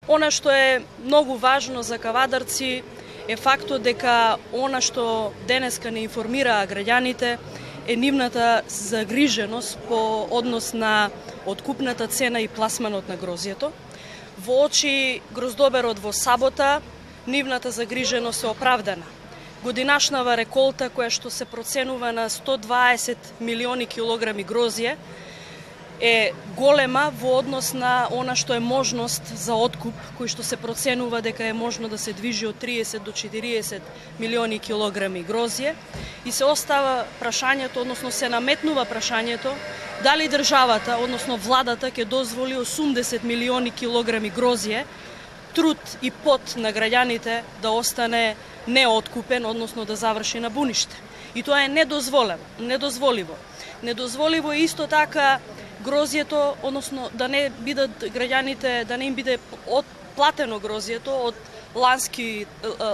Она што е многу важно за кавадарци е фактот дека она што денеска не информираа граѓаните е нивната загриженост по однос на откупната цена и пласманот на грозјето. Во очи гроздоберот во сабота, нивната загриженост е оправдана. Годинашнава реколта, која што се проценува на 120 милиони килограми грозје, е голема во однос на она што е можност за откуп, кој што се проценува дека е можно да се движи од 30 до 40 милиони килограми грозје, и се остава прашањето, односно се наметнува прашањето, дали државата, односно владата, ќе дозволи 80 милиони килограми грозје, труд и пот на граѓаните да остане неоткупен, односно да заврши на буниште. И тоа е недозволиво. Недозволиво е исто така грозјето, односно да не бидат граѓаните, да не им биде платено грозјето од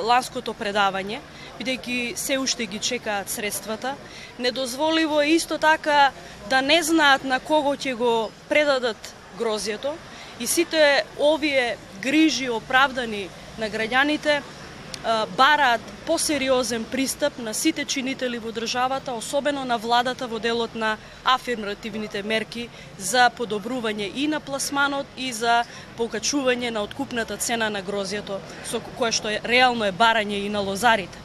ланското предавање, бидејќи се уште ги чекаат средствата. Недозволиво е исто така да не знаат на кого ќе го предадат грозјето, и сите овие грижи оправдани на граѓаните бараат посериозен пристап на сите чинители во државата, особено на владата во делот на афирмативните мерки за подобрување и на пласманот и за покачување на откупната цена на грозјето, со кое што реално е барање и на лозарите.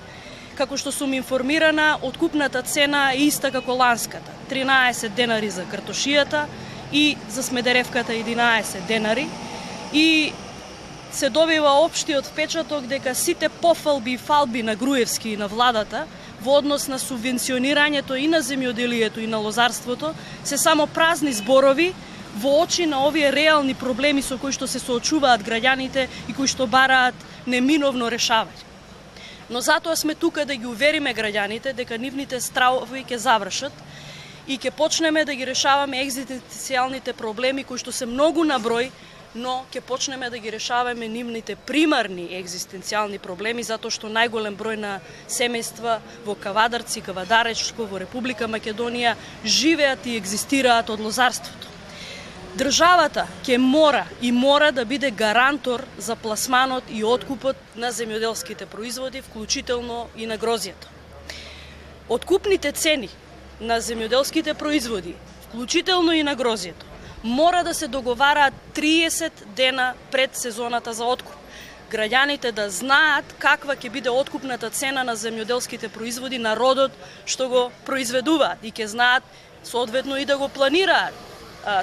Како што сум информирана, откупната цена е иста како ланската, 13 денари за картошијата и за смедеревката 11 денари, и се добива општиот впечаток дека сите пофалби и фалби на Груевски и на владата во однос на субвенционирањето и на земјоделието и на лозарството се само празни зборови во очи на овие реални проблеми со кои што се соочуваат граѓаните и кои што бараат неминовно решавање. Но затоа сме тука да ги увериме граѓаните дека нивните стравови ќе завршат и ќе почнеме да ги решаваме екзистенцијалните проблеми кои што се многу на број, но ќе почнеме да ги решаваме нивните примарни екзистенцијални проблеми, затоа што најголем број на семејства во Кавадарци, Кавадаречко, во Република Македонија живеат и екзистираат од лозарството. Државата ќе мора да биде гарантор за пласманот и откупот на земјоделските производи, вклучително и на грозјето. Откупните цени на земјоделските производи, вклучително и на грозјето, мора да се договараат 30 дена пред сезоната за откуп. Граѓаните да знаат каква ќе биде откупната цена на земјоделските производи на родот што го произведуваат и ќе знаат соодветно и да го планираат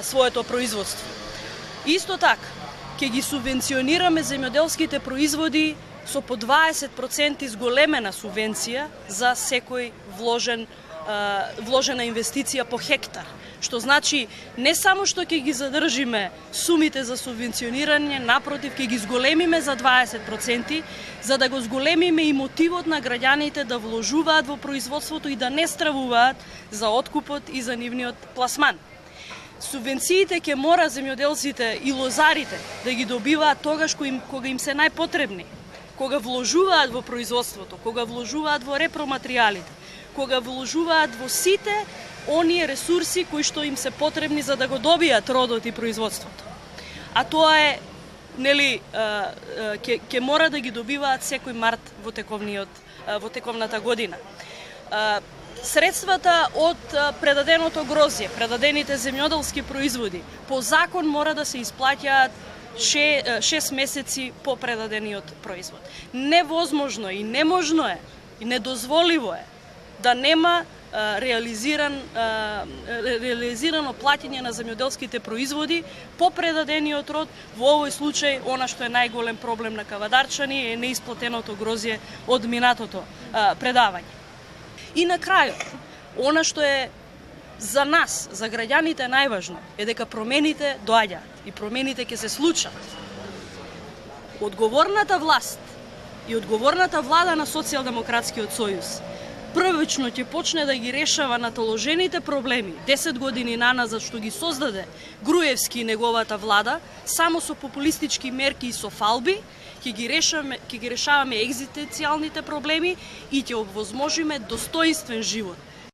своето производство. Исто така, ќе ги субвенционираме земјоделските производи со по 20% зголемена субвенција за секој вложена инвестиција по хектар. Што значи не само што ќе ги задржиме сумите за субвенционирање, напротив ќе ги зголемиме за 20%, за да го зголемиме и мотивот на граѓаните да вложуваат во производството и да не стравуваат за откупот и за нивниот пласман. Субвенциите ќе мора земјоделците и лозарите да ги добиваат тогаш кога им се најпотребни, кога вложуваат во производството, кога вложуваат во репроматеријалите, кога вложуваат во сите оние ресурси кои што им се потребни за да го добијат родот и производството. А тоа е, ќе мора да ги добиваат секој март во тековната година. Средствата од предаденото грозје, предадените земјоделски производи, по закон мора да се исплаќаат 6 месеци по предадениот производ. Невозможно и неможно е, и недозволиво е да нема реализирано плаќање на земјоделските производи по предадениот род. Во овој случај, она што е најголем проблем на кавадарчани е неисплатеното грозје од минатото предавање. И на крајот, она што е за нас, за граѓаните најважно, е дека промените доаѓаат и промените ќе се случат. Одговорната власт и одговорната влада на Социјалдемократскиот сојуз првично ќе почне да ги решава натоложените проблеми 10 години наназад што ги создаде Груевски и неговата влада, само со популистички мерки и со фалби, ќе ги решаваме екзистенцијалните проблеми и ќе овозможиме достоинствен живот